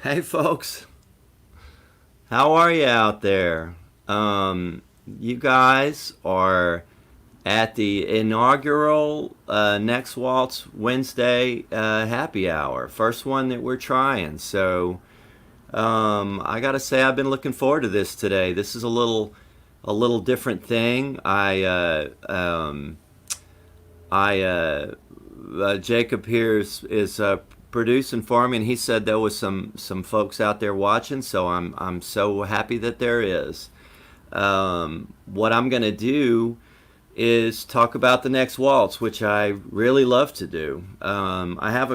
Hey folks, how are you out there? You guys are at the inaugural Next Waltz Wednesday happy hour, first one that we're trying. So I gotta say I've been looking forward to this today. This is a little different thing. Jacob here is producing for me, and he said there was some folks out there watching. So I'm so happy that there is. What I'm gonna do is talk about the next waltz, which I really love to do. I have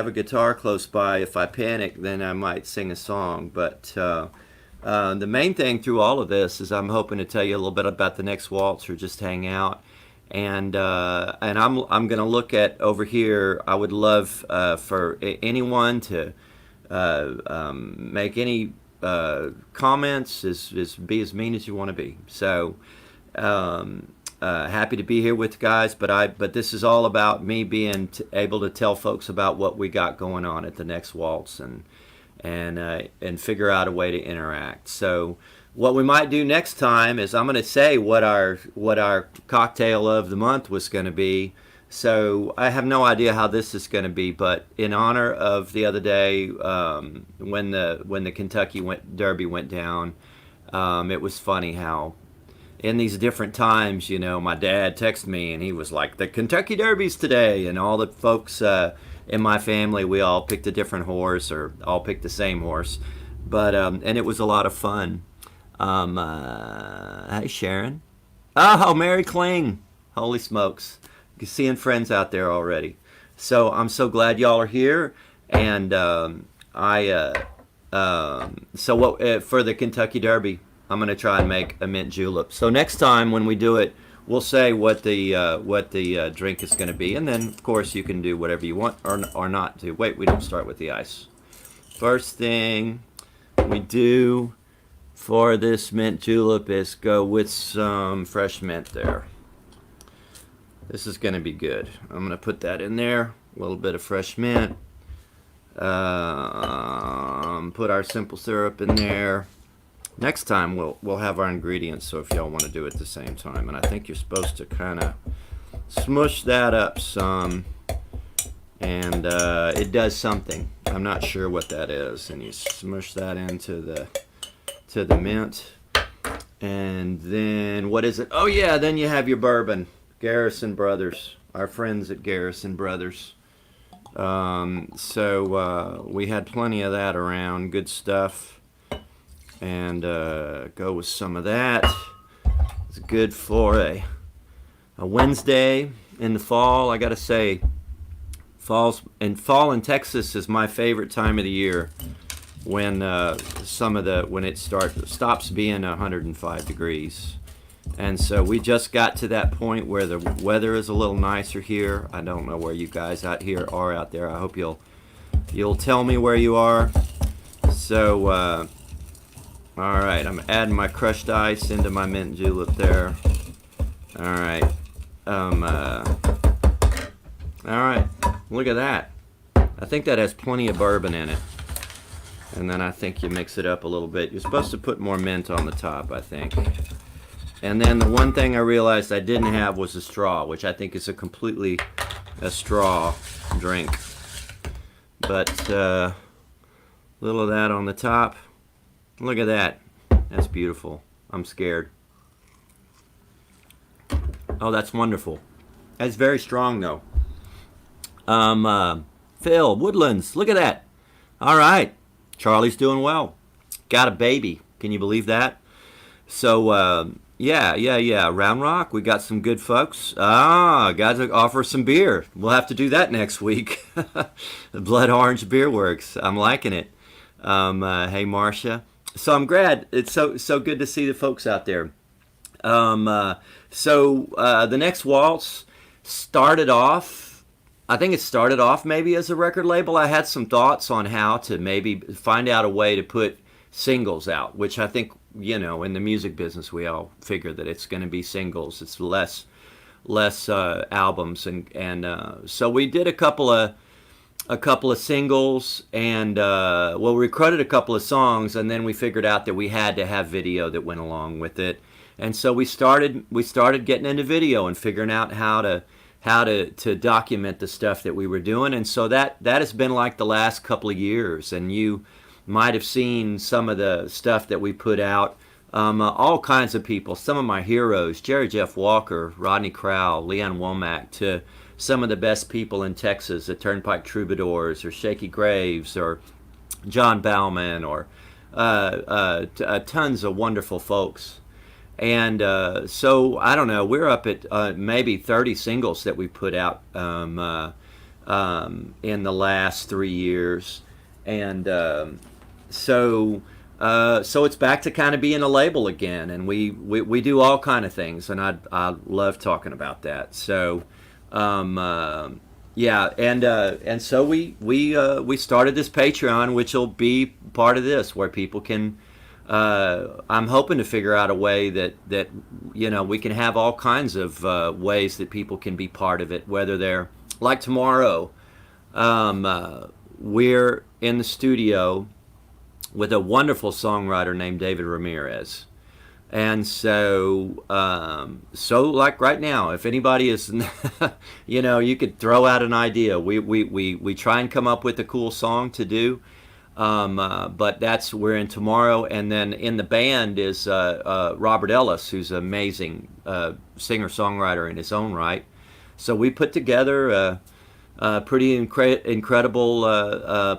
a guitar close by. If I panic, then I might sing a song. But the main thing through all of this is I'm hoping to tell you a little bit about the next waltz, or just hang out. And I'm gonna look at over here. I would love for anyone to make any comments. Is be as mean as you want to be. So happy to be here with guys. But this is all about me being able to tell folks about what we got going on at the next waltz, and figure out a way to interact. So what we might do next time is I'm going to say what our cocktail of the month was going to be. So I have no idea how this is going to be, but in honor of the other day, when the Kentucky Derby went down, it was funny how in these different times, my dad texted me and he was like, "The Kentucky Derby's today," and all the folks in my family, we all picked a different horse, or all picked the same horse, but and it was a lot of fun. Hey Sharon. Oh, Mary Kling. Holy smokes. You're seeing friends out there already. So I'm so glad y'all are here. And so what for the Kentucky Derby, I'm gonna try and make a mint julep. So next time when we do it, we'll say what the drink is gonna be, and then of course you can do whatever you want or not do. Wait, we don't start with the ice. First thing we do for this mint julep is go with some fresh mint there. This is going to be good. I'm going to put that in there. A little bit of fresh mint. Put our simple syrup in there. Next time we'll have our ingredients, so if y'all want to do it at the same time. And I think you're supposed to kind of smush that up some. And it does something. I'm not sure what that is. And you smush that into the mint. And then what is it? Oh yeah, then you have your bourbon. Garrison Brothers, our friends at Garrison Brothers. So we had plenty of that around. Good stuff. And go with some of that. It's good for a Wednesday in the fall. I gotta say, fall in Texas is my favorite time of the year, when when it stops being 105 degrees. And so we just got to that point where the weather is a little nicer here. I don't know where you guys out there. I hope you'll tell me where you are. So all right, I'm adding my crushed ice into my mint julep there. All right. All right. Look at that. I think that has plenty of bourbon in it. And then I think you mix it up a little bit. You're supposed to put more mint on the top, I think. And then the one thing I realized I didn't have was a straw, which I think is a straw drink. But little of that on the top. Look at that. That's beautiful. I'm scared. Oh, that's wonderful. That's very strong, though. Phil, Woodlands, look at that. All right. Charlie's doing well. Got a baby. Can you believe that? So, yeah. Round Rock, we got some good folks. Got to offer some beer. We'll have to do that next week. The Blood Orange Beer Works. I'm liking it. Hey, Marcia. So I'm glad. It's so good to see the folks out there. The next waltz started off. I think it started off maybe as a record label. I had some thoughts on how to maybe find out a way to put singles out, which I think, in the music business, we all figure that it's going to be singles. It's less albums. And so we did a couple of a couple of singles, and well, we recorded a couple of songs, and then we figured out that we had to have video that went along with it, and so we started getting into video and figuring out how to document the stuff that we were doing, and so that has been like the last couple of years, and you might have seen some of the stuff that we put out. All kinds of people, some of my heroes, Jerry Jeff Walker, Rodney Crowell, Leanne Womack, to some of the best people in Texas, the Turnpike Troubadours, or Shaky Graves, or John Bauman, or tons of wonderful folks. And so, I don't know, we're up at maybe 30 singles that we put out in the last 3 years. And so it's back to kind of being a label again, and we do all kind of things, and I love talking about that. So, yeah, and so we started this Patreon, which will be part of this, where people can. I'm hoping to figure out a way that we can have all kinds of ways that people can be part of it, whether they're like tomorrow. We're in the studio with a wonderful songwriter named David Ramirez. And so like right now, if anybody is, you could throw out an idea. We try and come up with a cool song to do. But we're in tomorrow. And then in the band is Robert Ellis, who's an amazing singer-songwriter in his own right. So we put together pretty incredible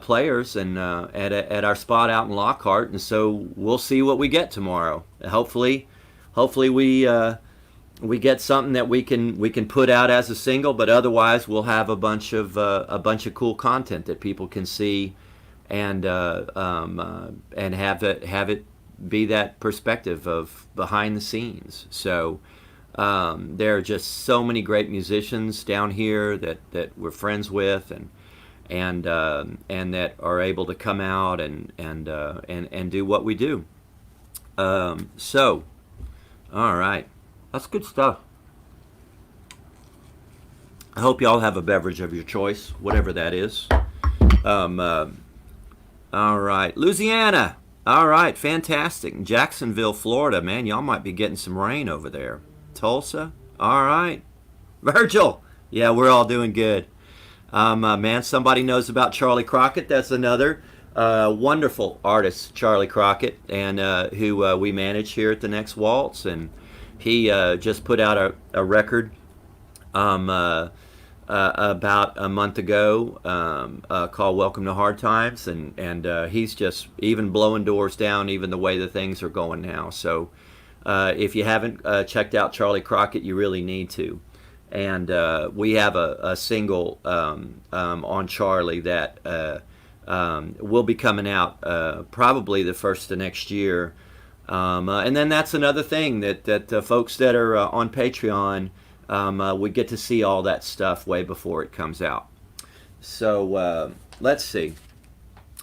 players and at our spot out in Lockhart, and so we'll see what we get tomorrow. Hopefully we get something that we can put out as a single, but otherwise we'll have a bunch of cool content that people can see and have it be that perspective of behind the scenes. So. There are just so many great musicians down here that we're friends with, and that are able to come out and do what we do. So, all right, that's good stuff. I hope y'all have a beverage of your choice, whatever that is. All right, Louisiana. All right, fantastic. Jacksonville, Florida, man, y'all might be getting some rain over there. Tulsa, all right. Virgil, yeah, we're all doing good. Man, somebody knows about Charlie Crockett. That's another wonderful artist, Charlie Crockett, and who we manage here at the Next Waltz. And he just put out a record about a month ago called Welcome to Hard Times, and he's just even blowing doors down, even the way that things are going now. So. If you haven't checked out Charlie Crockett, you really need to. And we have a single on Charlie that will be coming out probably the first of next year. And then that's another thing that folks that are on Patreon would get to see all that stuff way before it comes out. So let's see.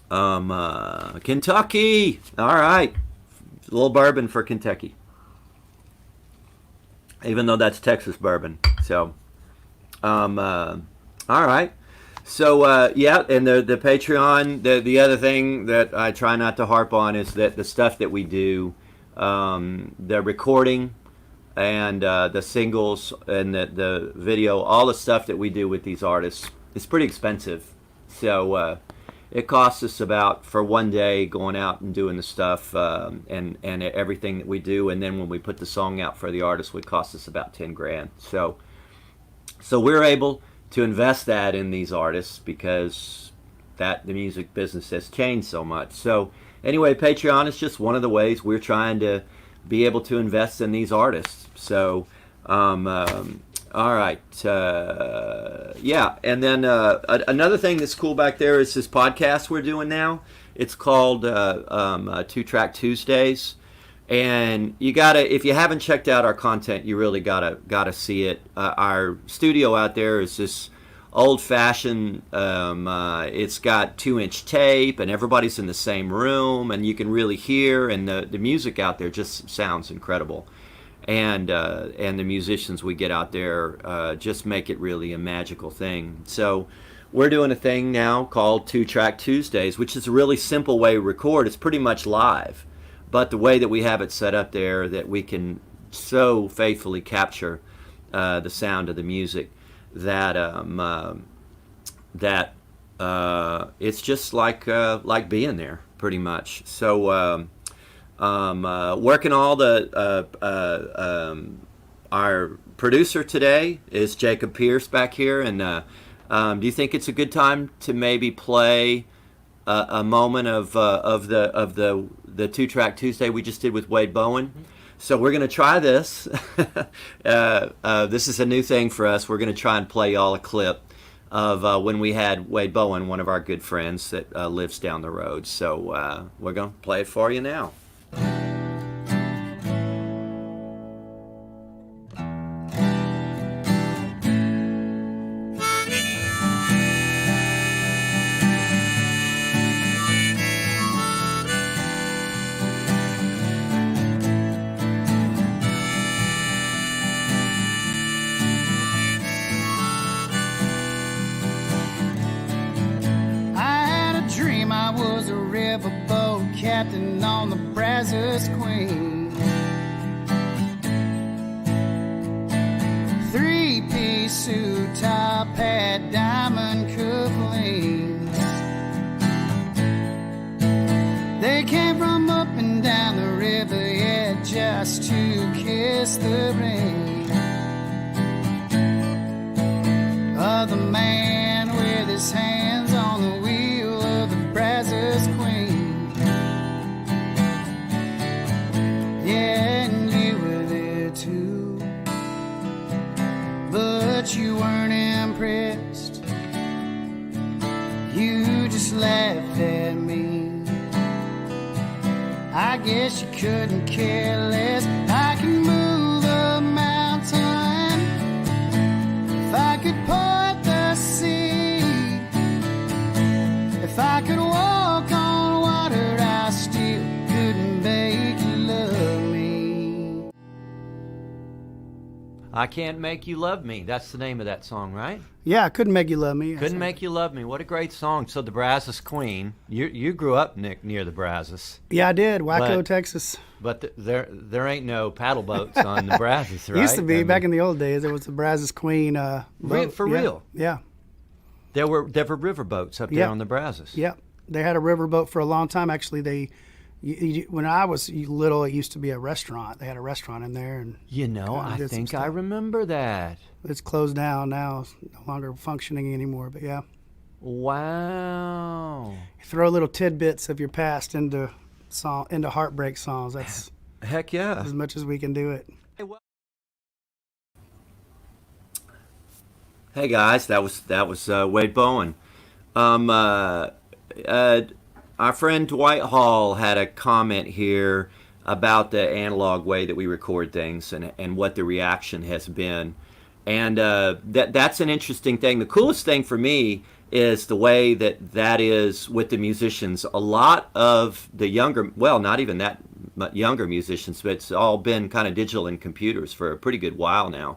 Kentucky! All right. A little bourbon for Kentucky. Even though that's Texas bourbon. So, all right. So, yeah, and the Patreon, the other thing that I try not to harp on is that the stuff that we do, the recording and the singles and the video, all the stuff that we do with these artists is pretty expensive. So, it costs us about, for one day, going out and doing the stuff and everything that we do, and then when we put the song out for the artist, would cost us about $10,000. So we're able to invest that in these artists because the music business has changed so much. So anyway, Patreon is just one of the ways we're trying to be able to invest in these artists. So all right, yeah, and then another thing that's cool back there is this podcast we're doing now. It's called Two Track Tuesdays, and you gotta, if you haven't checked out our content, you really gotta see it. Our studio out there is this old-fashioned. It's got 2-inch tape, and everybody's in the same room, and you can really hear, and the music out there just sounds incredible. And the musicians we get out there just make it really a magical thing. So we're doing a thing now called 2-Track Tuesdays, which is a really simple way to record. It's pretty much live, but the way that we have it set up there, that we can so faithfully capture the sound of the music, that it's just like being there, pretty much. So working all the our producer today is Jacob Pierce back here, and do you think it's a good time to maybe play a moment of the 2-Track Tuesday we just did with Wade Bowen? So we're going to try this. This is a new thing for us. We're going to try and play y'all a clip of when we had Wade Bowen, one of our good friends that lives down the road. So we're going to play it for you now. Captain on the Brazos Queen, 3-piece suit, top hat, diamond cufflinks. They came from up and down the river, yeah, just to kiss the ring of the man with his hands on the wheel of the Brazos Queen. Yeah, and you were there too, but you weren't impressed. You just laughed at me. I guess you couldn't care less. I can move a mountain if I could part the sea. If I could walk on water, I still couldn't make you love me. I Can't Make You Love Me. That's the name of that song, right? Yeah, Couldn't Make You Love Me. Couldn't Make You Love Me. What a great song. So the Brazos Queen. You grew up, Nick, near the Brazos. Yeah, I did. Waco, Texas. But there ain't no paddle boats on the Brazos, right? Used to be. Back in the old days, there was the Brazos Queen boat. For real? Yeah. There were river boats up there on the Brazos. Yeah. They had a river boat for a long time. Actually, when I was little, it used to be a restaurant. They had a restaurant in there, and I think I remember that. It's closed down now. It's no longer functioning anymore. But yeah. Wow. You throw little tidbits of your past into heartbreak songs. That's heck yeah. As much as we can do it. Hey guys, that was Wade Bowen. Our friend Dwight Hall had a comment here about the analog way that we record things and what the reaction has been. And that's an interesting thing. The coolest thing for me is the way that is with the musicians. A lot of the younger, well, not even that younger musicians, but it's all been kind of digital and computers for a pretty good while now.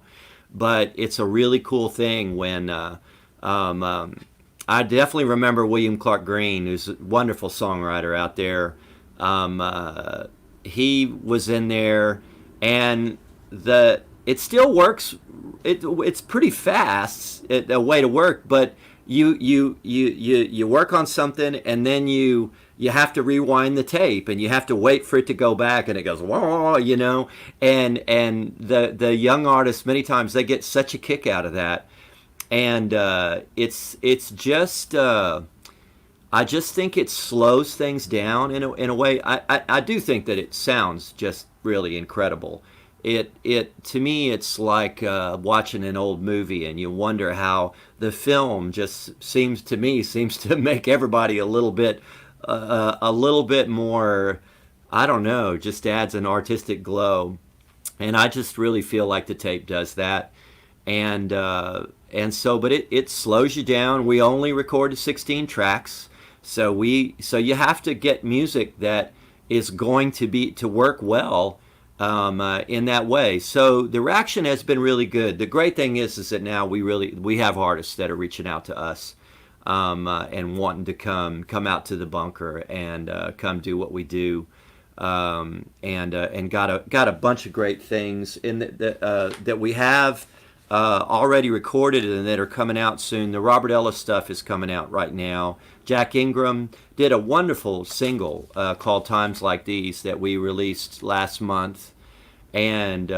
But it's a really cool thing when I definitely remember William Clark Green, who's a wonderful songwriter out there. He was in there, and it still works. It's pretty fast, a way to work, but you work on something, and then you have to rewind the tape, and you have to wait for it to go back, and it goes whoa, and the young artists, many times they get such a kick out of that. And it's just I just think it slows things down in a way. I do think that it sounds just really incredible. It to me it's like watching an old movie, and you wonder how the film just seems to make everybody a little bit more, I don't know, just adds an artistic glow. And I just really feel like the tape does that. And so, but it slows you down. We only recorded 16 tracks, so you have to get music that is going to work well in that way. So the reaction has been really good. The great thing is that now we have artists that are reaching out to us and wanting to come out to the bunker and come do what we do. And got a bunch of great things in that we have already recorded and that are coming out soon. The Robert Ellis stuff is coming out right now. Jack Ingram did a wonderful single called "Times Like These" that we released last month, and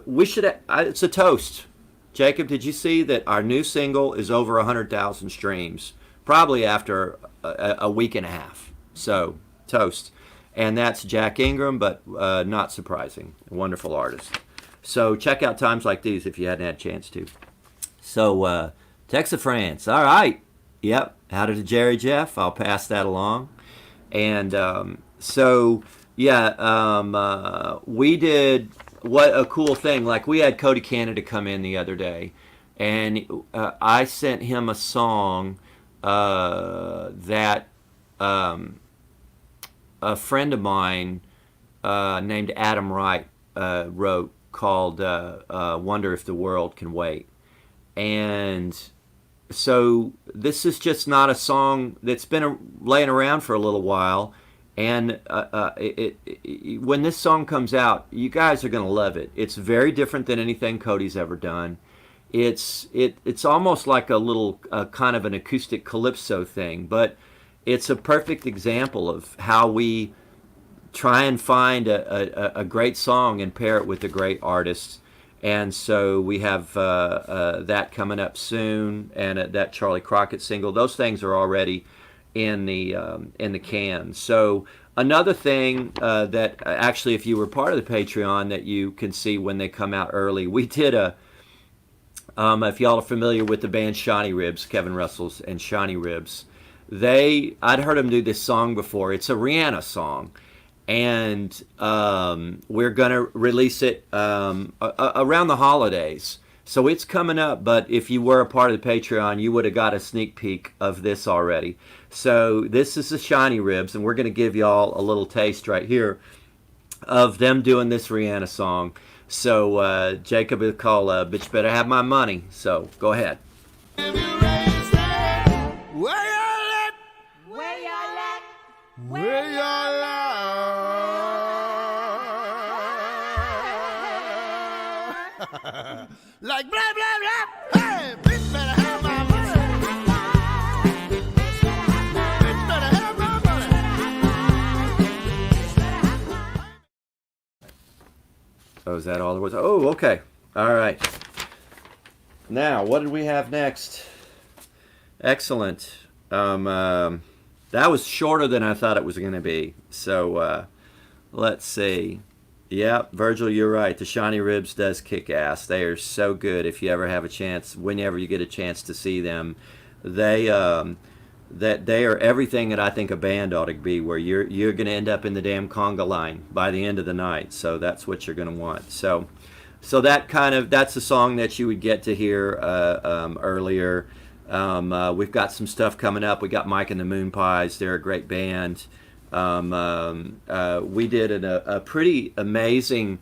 we should. It's a toast. Jacob, did you see that our new single is over 100,000 streams? Probably after a week and a half. So toast. And that's Jack Ingram, but not surprising. A wonderful artist. So check out Times Like These if you hadn't had a chance to. So, Texas France. All right. Yep. How did Jerry Jeff? I'll pass that along. And we did, what a cool thing. Like, we had Cody Canada come in the other day, and I sent him a song that a friend of mine named Adam Wright wrote called "Wonder If the World Can Wait." And so this is just not a song that's been laying around for a little while. And when this song comes out, you guys are going to love it. It's very different than anything Cody's ever done. It's almost like a little kind of an acoustic calypso thing, but it's a perfect example of how we try and find a great song and pair it with a great artist. And so we have that coming up soon, and that Charlie Crockett single. Those things are already in the can. So another thing that actually, if you were part of the Patreon, that you can see when they come out early, we did if y'all are familiar with the band Shawnee Ribs, Kevin Russell's and Shawnee Ribs, I'd heard them do this song before. It's a Rihanna song, and we're gonna release it around the holidays. So it's coming up, but if you were a part of the Patreon, you would have got a sneak peek of this already. So this is the Shawnee Ribs, and we're gonna give y'all a little taste right here of them doing this Rihanna song. So Jacob will call "Bitch Better Have My Money." So go ahead. Where y'all at? Like blah blah blah. Hey, bitch better have my money. Bitch better have my money. Oh, is that all there was? Oh, okay. All right. Now, what did we have next? Excellent. That was shorter than I thought it was going to be. So, let's see. Yeah, Virgil, you're right. The Shawnee Ribs does kick ass. They are so good. If you ever have a chance, whenever you get a chance to see them, they are everything that I think a band ought to be. Where you're going to end up in the damn conga line by the end of the night. So that's what you're going to want. So that's a song that you would get to hear earlier. We've got some stuff coming up. We got Mike and the Moon Pies. They're a great band. We did a pretty amazing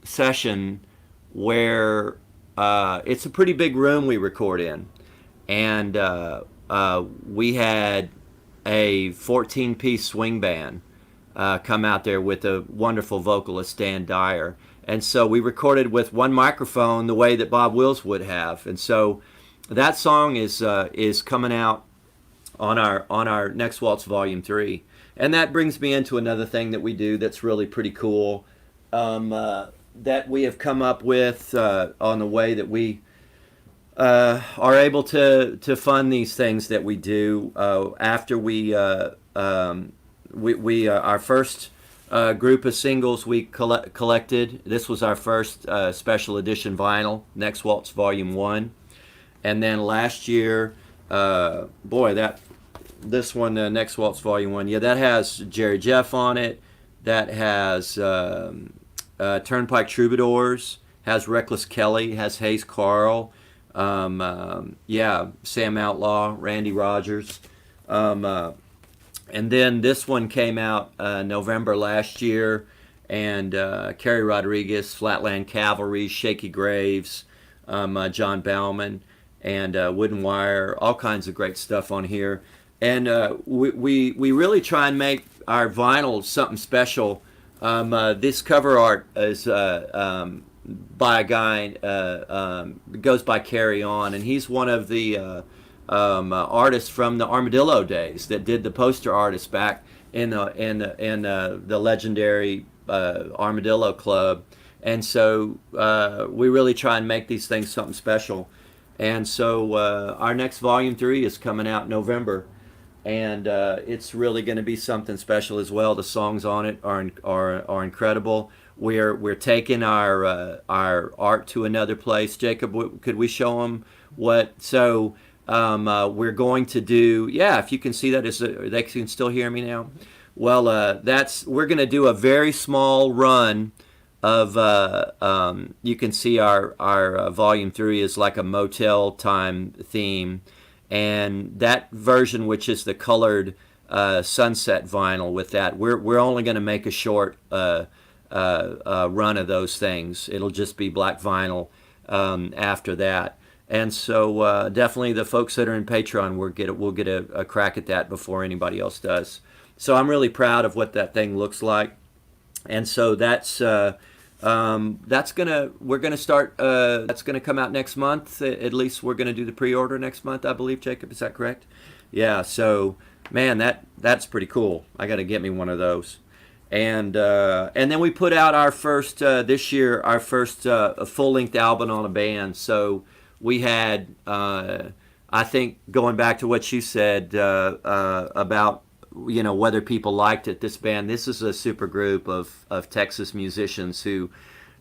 session where it's a pretty big room we record in. And we had a 14-piece swing band come out there with a wonderful vocalist, Dan Dyer. And so we recorded with one microphone the way that Bob Wills would have. And so that song is coming out on our Next Waltz Volume 3. And that brings me into another thing that we do that's really pretty cool, that we have come up with on the way that we are able to fund these things that we do after we our first group of singles we collected. This was our first special edition vinyl, Next Waltz Volume 1. And then last year, this one, Next Waltz Volume 1, yeah, that has Jerry Jeff on it. That has Turnpike Troubadours, has Reckless Kelly, has Hayes Carl, Sam Outlaw, Randy Rogers. And then this one came out November last year, and Kerry Rodriguez, Flatland Cavalry, Shaky Graves, John Bauman. and wooden wire, all kinds of great stuff on here. And we really try and make our vinyl something special. This cover art is by a guy goes by Carry On, and he's one of the artists from the Armadillo days that did the poster artists back in the legendary Armadillo Club. And so we really try and make these things something special. And so our next volume 3 is coming out in November, and it's really going to be something special as well. The songs on it are incredible. We're taking our art to another place. Jacob, could we show them what? So we're going to do. Yeah, if you can see that, they can still hear me now. Well, we're going to do a very small run of. You can see our volume 3 is like a Motel Time theme, and that version, which is the colored sunset vinyl, with that, we're only going to make a short run of those things. It'll just be black vinyl after that. And so definitely the folks that are in Patreon will get a crack at that before anybody else does. So I'm really proud of what that thing looks like. And so that's gonna come out next month. At least we're gonna do the pre-order next month, I believe. Jacob, is that correct? Yeah. So man, that's pretty cool. I got to get me one of those. And then we put out our first this year, our first full-length album on a band. So we had, I think, going back to what you said about whether people liked it. This band, this is a super group of Texas musicians who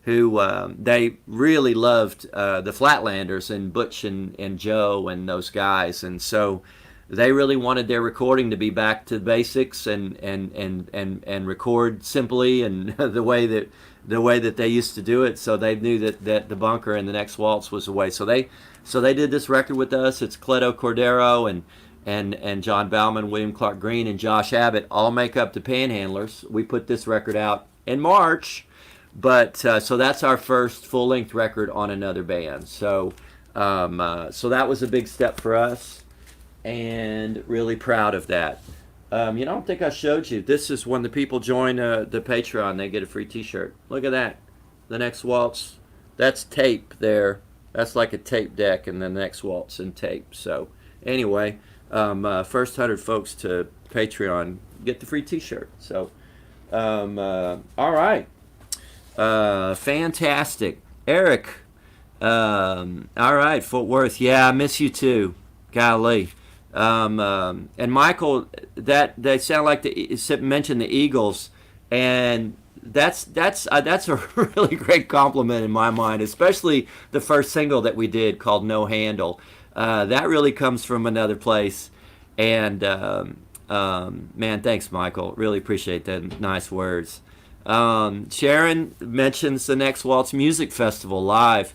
they really loved the Flatlanders and Butch and Joe and those guys, and so they really wanted their recording to be back to basics and record simply and the way that they used to do it. So they knew that the Bunker and the Next Waltz was the way. So they did this record with us. It's Cleto Cordero and John Bauman, William Clark Green, and Josh Abbott all make up the Panhandlers. We put this record out in March, but so that's our first full-length record on another band. So so that was a big step for us, and really proud of that. I don't think I showed you. This is when the people join the Patreon, they get a free t-shirt. Look at that. The Next Waltz. That's tape there. That's like a tape deck, and the Next Waltz and tape. So anyway, first 100 folks to Patreon get the free t-shirt. So all right. Fantastic. Eric. All right, Fort Worth. Yeah, I miss you too. Golly. And Michael, that they sound like mentioned the Eagles, and that's a really great compliment in my mind, especially the first single that we did called No Handle. That really comes from another place, and man, thanks, Michael. Really appreciate that. Nice words. Sharon mentions the Next Waltz Music Festival live.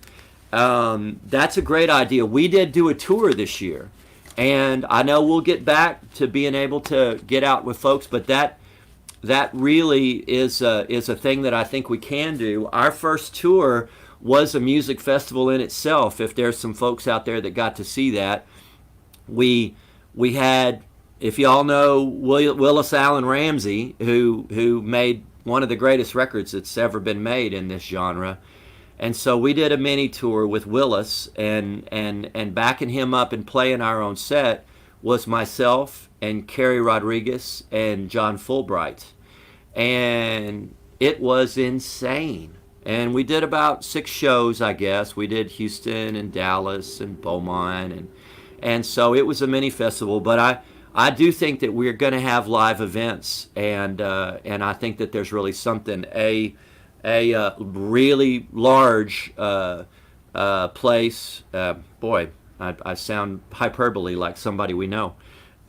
That's a great idea. We did do a tour this year. And I know we'll get back to being able to get out with folks, but that really is a thing that I think we can do. Our first tour was a music festival in itself. If there's some folks out there that got to see that, we had, if y'all know Willis Allen Ramsey, who made one of the greatest records that's ever been made in this genre. And so we did a mini tour with Willis, and backing him up and playing our own set was myself and Kerry Rodriguez and John Fulbright. And it was insane. And we did about 6 shows, I guess. We did Houston and Dallas and Beaumont, and so it was a mini festival. But I do think that we're going to have live events, and I think that there's really something. A really large place. Boy, I sound hyperbole like somebody we know.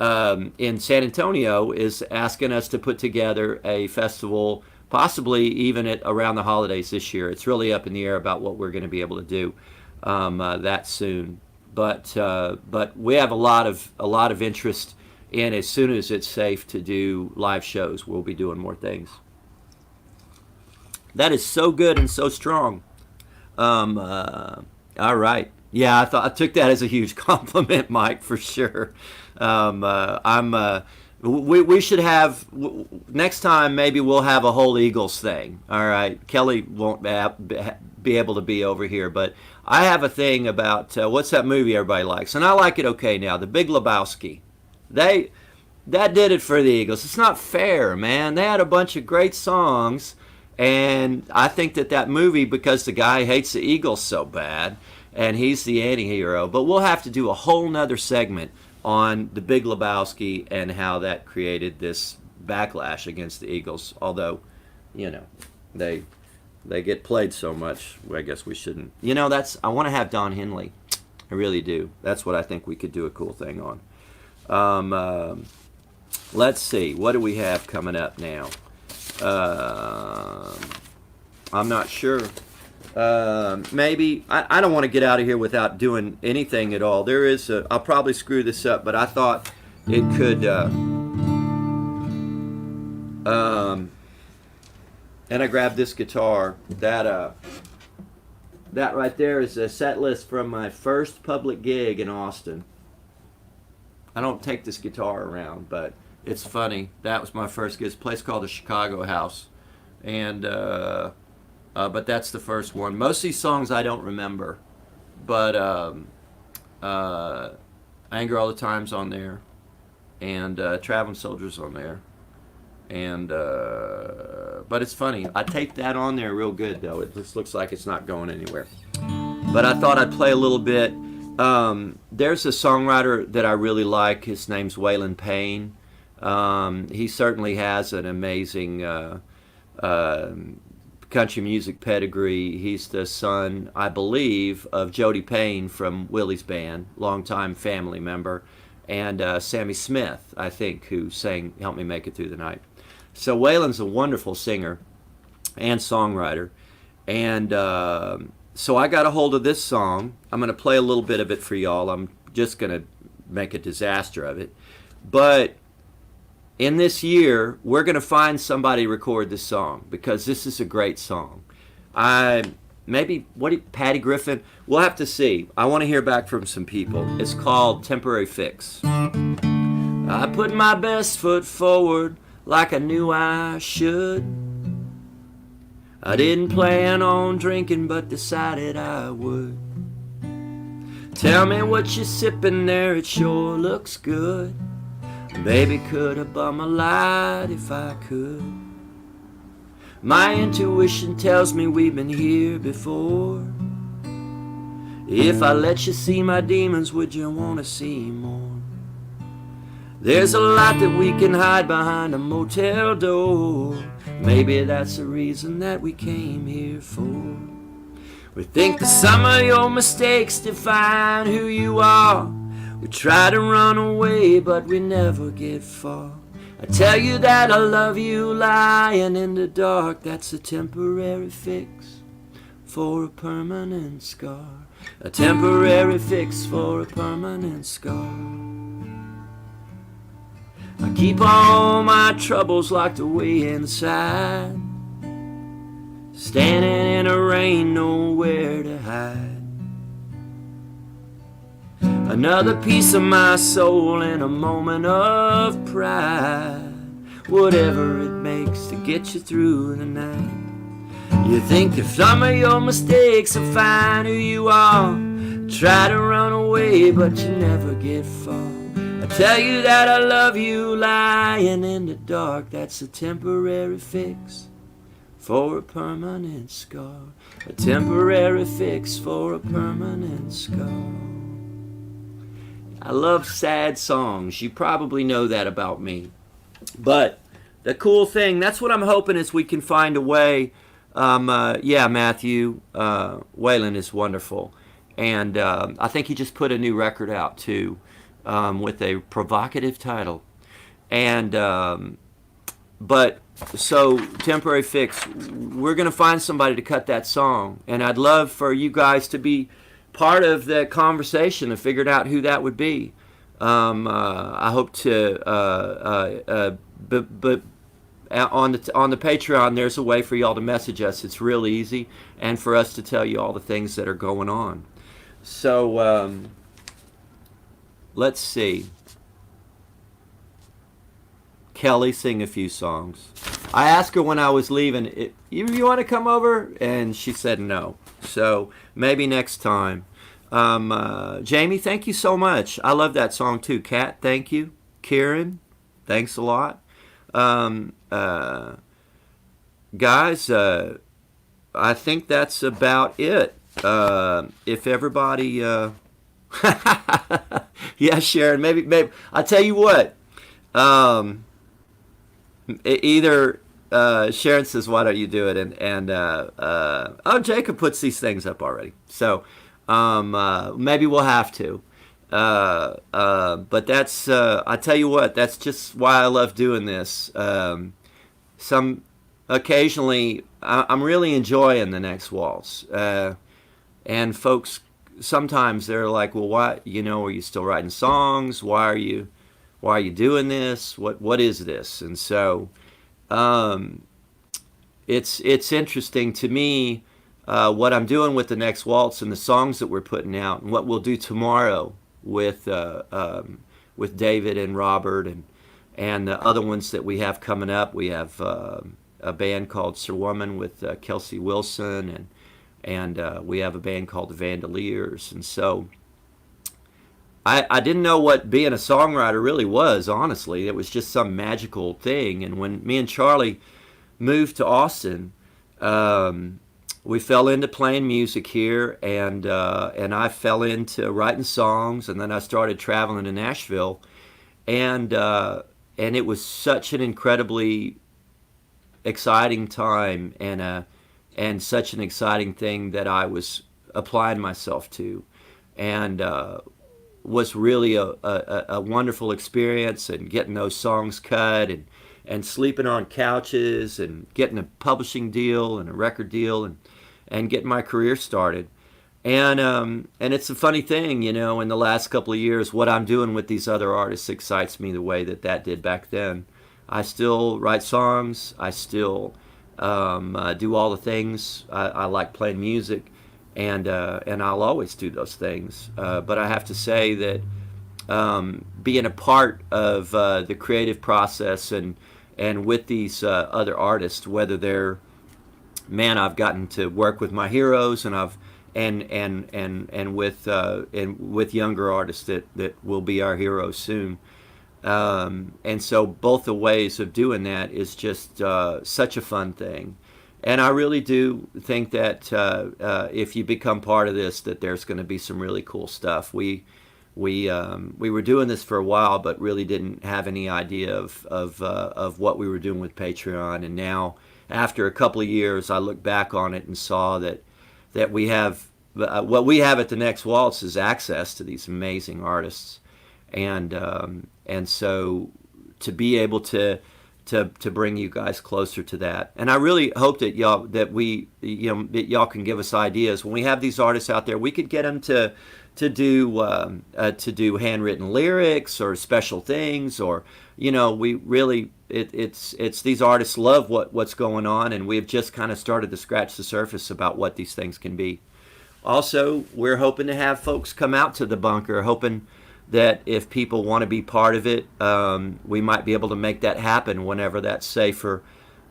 In San Antonio is asking us to put together a festival, possibly even around the holidays this year. It's really up in the air about what we're going to be able to do that soon. But we have a lot of interest in, as soon as it's safe to do live shows, we'll be doing more things. That is so good and so strong. All right. Yeah, I took that as a huge compliment, Mike, for sure. I'm. We should have next time. Maybe we'll have a whole Eagles thing. All right, Kelly won't be able to be over here, but I have a thing about what's that movie everybody likes, and I like it okay now. The Big Lebowski. That did it for the Eagles. It's not fair, man. They had a bunch of great songs, and I think that movie, because the guy hates the Eagles so bad, and he's the anti-hero. But we'll have to do a whole nother segment on the Big Lebowski and how that created this backlash against the Eagles. Although, they get played so much, I guess we shouldn't. I want to have Don Henley. I really do. That's what I think we could do a cool thing on. Let's see. What do we have coming up now? I'm not sure. Maybe I don't want to get out of here without doing anything at all. There is I'll probably screw this up, but I thought it could. And I grabbed this guitar. That right there is a set list from my first public gig in Austin. I don't take this guitar around, but it's funny. That was my first gig. It's a place called the Chicago House, and but that's the first one. Most of these songs I don't remember, but Anger All the Time's on there, and Traveling Soldiers on there, and but it's funny. I taped that on there real good though. It just looks like it's not going anywhere. But I thought I'd play a little bit. There's a songwriter that I really like. His name's Waylon Payne. He certainly has an amazing country music pedigree. He's the son, I believe, of Jody Payne from Willie's band, longtime family member, and Sammy Smith, I think, who sang Help Me Make It Through the Night. So Waylon's a wonderful singer and songwriter. And so I got a hold of this song. I'm going to play a little bit of it for y'all. I'm just going to make a disaster of it. But in this year, we're going to find somebody to record this song, because this is a great song. Patty Griffin? We'll have to see. I want to hear back from some people. It's called Temporary Fix. I put my best foot forward like I knew I should. I didn't plan on drinking, but decided I would. Tell me what you're sipping there, it sure looks good. Baby, could I bum a light if I could? My intuition tells me we've been here before. If I let you see my demons, would you want to see more? There's a lot that we can hide behind a motel door. Maybe that's the reason that we came here for. We think the sum of your mistakes define who you are. We try to run away, but we never get far. I tell you that I love you lying in the dark. That's a temporary fix for a permanent scar. A temporary fix for a permanent scar. I keep all my troubles locked away inside, standing in the rain, nowhere to hide. Another piece of my soul in a moment of pride. Whatever it makes to get you through the night. You think if some of your mistakes will find who you are. Try to run away, but you never get far. I tell you that I love you lying in the dark. That's a temporary fix for a permanent scar. A temporary fix for a permanent scar. I love sad songs. You probably know that about me. But the cool thing, that's what I'm hoping, is we can find a way. Matthew, Waylon is wonderful. And I think he just put a new record out, too, with a provocative title. And, so Temporary Fix, we're going to find somebody to cut that song. And I'd love for you guys to be part of the conversation and figured out who that would be. I hope to, but on the Patreon, there's a way for y'all to message us. It's real easy, and for us to tell you all the things that are going on. So let's see. Kelly, sing a few songs. I asked her when I was leaving, you want to come over? And she said no. So maybe next time. Jamie, thank you so much. I love that song too. Kat, thank you. Kieran, thanks a lot. Guys, I think that's about it. If everybody, yeah, Sharon, maybe. I tell you what. Either Sharon says, "Why don't you do it?" and oh, Jacob puts these things up already. So maybe we'll have to. But that's I tell you what. That's just why I love doing this. Some occasionally I'm really enjoying the Next Waltz, and folks sometimes they're like, "Well, why? Are you still writing songs? Why are you doing this? What is this?" And so it's interesting to me what I'm doing with the Next Waltz and the songs that we're putting out, and what we'll do tomorrow with David and Robert and the other ones that we have coming up. We have a band called Sir Woman with Kelsey Wilson, and we have a band called the Vandaliers. And so I didn't know what being a songwriter really was, honestly. It was just some magical thing. And when me and Charlie moved to Austin, we fell into playing music here, and I fell into writing songs, and then I started traveling to Nashville, and it was such an incredibly exciting time, and such an exciting thing that I was applying myself to, and was really a wonderful experience, and getting those songs cut, and sleeping on couches, and getting a publishing deal and a record deal, and getting my career started. And it's a funny thing, in the last couple of years, what I'm doing with these other artists excites me the way that did back then. I still write songs. I still do all the things. I like playing music, and I'll always do those things. But I have to say that being a part of the creative process and with these other artists, whether they're I've gotten to work with my heroes, and with younger artists that will be our heroes soon. And so both the ways of doing that is just such a fun thing. And I really do think that if you become part of this, that there's going to be some really cool stuff. We were doing this for a while, but really didn't have any idea of what we were doing with Patreon. And now, after a couple of years, I look back on it and saw that we have what we have at the Next Waltz is access to these amazing artists, and so to be able to bring you guys closer to that. And I really hope that y'all can give us ideas when we have these artists out there. We could get them to do handwritten lyrics or special things, or we really it's these artists love what's going on, and we've just kind of started to scratch the surface about what these things can be. Also, we're hoping to have folks come out to the bunker, hoping that if people want to be part of it, we might be able to make that happen whenever that's safer,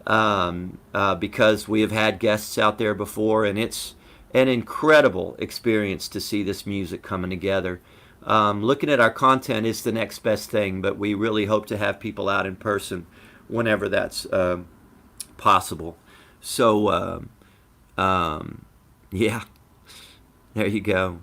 because we have had guests out there before, and it's an incredible experience to see this music coming together. Looking at our content is the next best thing, but we really hope to have people out in person whenever that's possible. So, yeah, there you go.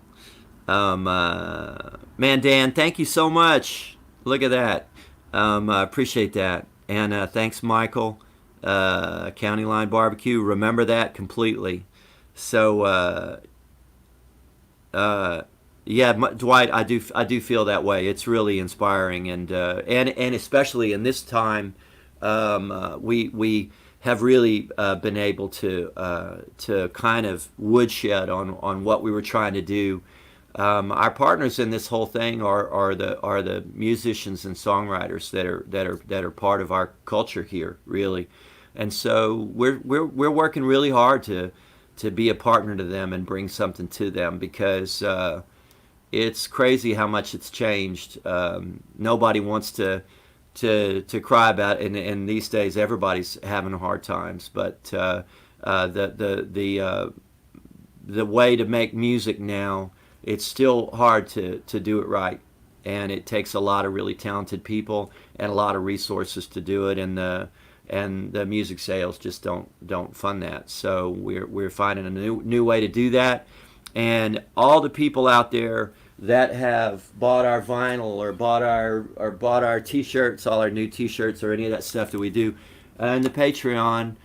Man, Dan, thank you so much. Look at that. I appreciate that. And thanks, Michael. County Line Barbecue. Remember that completely. So, yeah, Dwight, I do feel that way. It's really inspiring, and especially in this time, we have really been able to kind of woodshed on what we were trying to do. Our partners in this whole thing are the musicians and songwriters that are part of our culture here, really, and so we're working really hard to to be a partner to them and bring something to them, because it's crazy how much it's changed. Nobody wants to cry about it, and these days everybody's having hard times. But the way to make music now, it's still hard to do it right, and it takes a lot of really talented people and a lot of resources to do it, and the music sales just don't fund that. So we're finding a new way to do that. And all the people out there that have bought our vinyl or bought our t-shirts, all our new t-shirts or any of that stuff that we do, and the Patreon,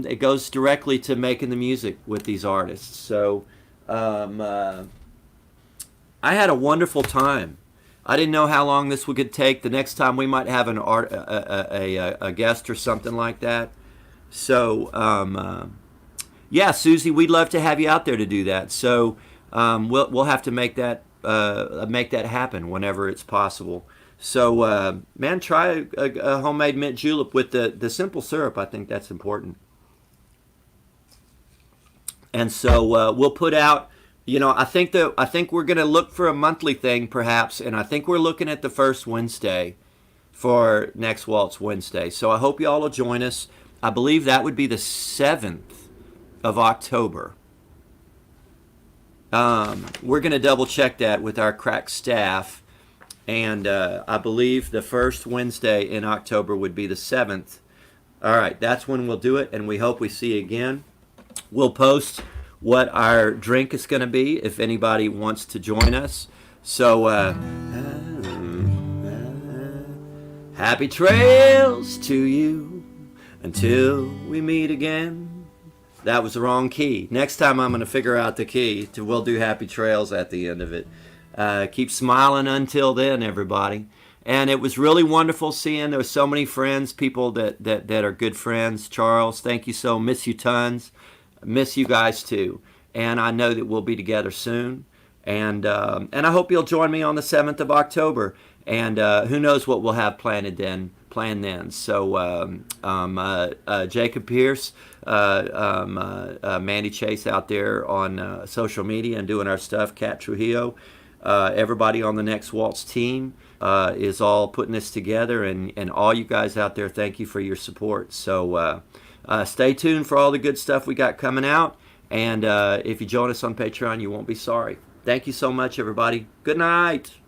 it goes directly to making the music with these artists. So I had a wonderful time. I didn't know how long this would take. The next time we might have a guest or something like that. So yeah, Susie, we'd love to have you out there to do that. So we'll have to make that happen whenever it's possible. So man, try a homemade mint julep with the simple syrup. I think that's important. And so we'll put out. I think we're going to look for a monthly thing, perhaps, and I think we're looking at the first Wednesday for Next Waltz Wednesday. So I hope you all will join us. I believe that would be the 7th of October. We're going to double check that with our crack staff, and I believe the first Wednesday in October would be the 7th. All right, that's when we'll do it, and we hope we see you again. We'll post what our drink is going to be if anybody wants to join us. So happy trails to you until we meet again. That was the wrong key. Next time I'm going to figure out the key. We'll do happy trails at the end of it. Keep smiling until then, everybody. And it was really wonderful seeing there were so many friends, people that are good friends. Charles, thank you so. Miss you tons. Miss you guys too, and I know that we'll be together soon, and I hope you'll join me on the 7th of October, and who knows what we'll have planned then. So Jacob Pierce, Mandy Chase out there on social media and doing our stuff, Kat Trujillo, everybody on the Next Waltz team is all putting this together, and all you guys out there, thank you for your support. So stay tuned for all the good stuff we got coming out. And if you join us on Patreon, you won't be sorry. Thank you so much, everybody. Good night.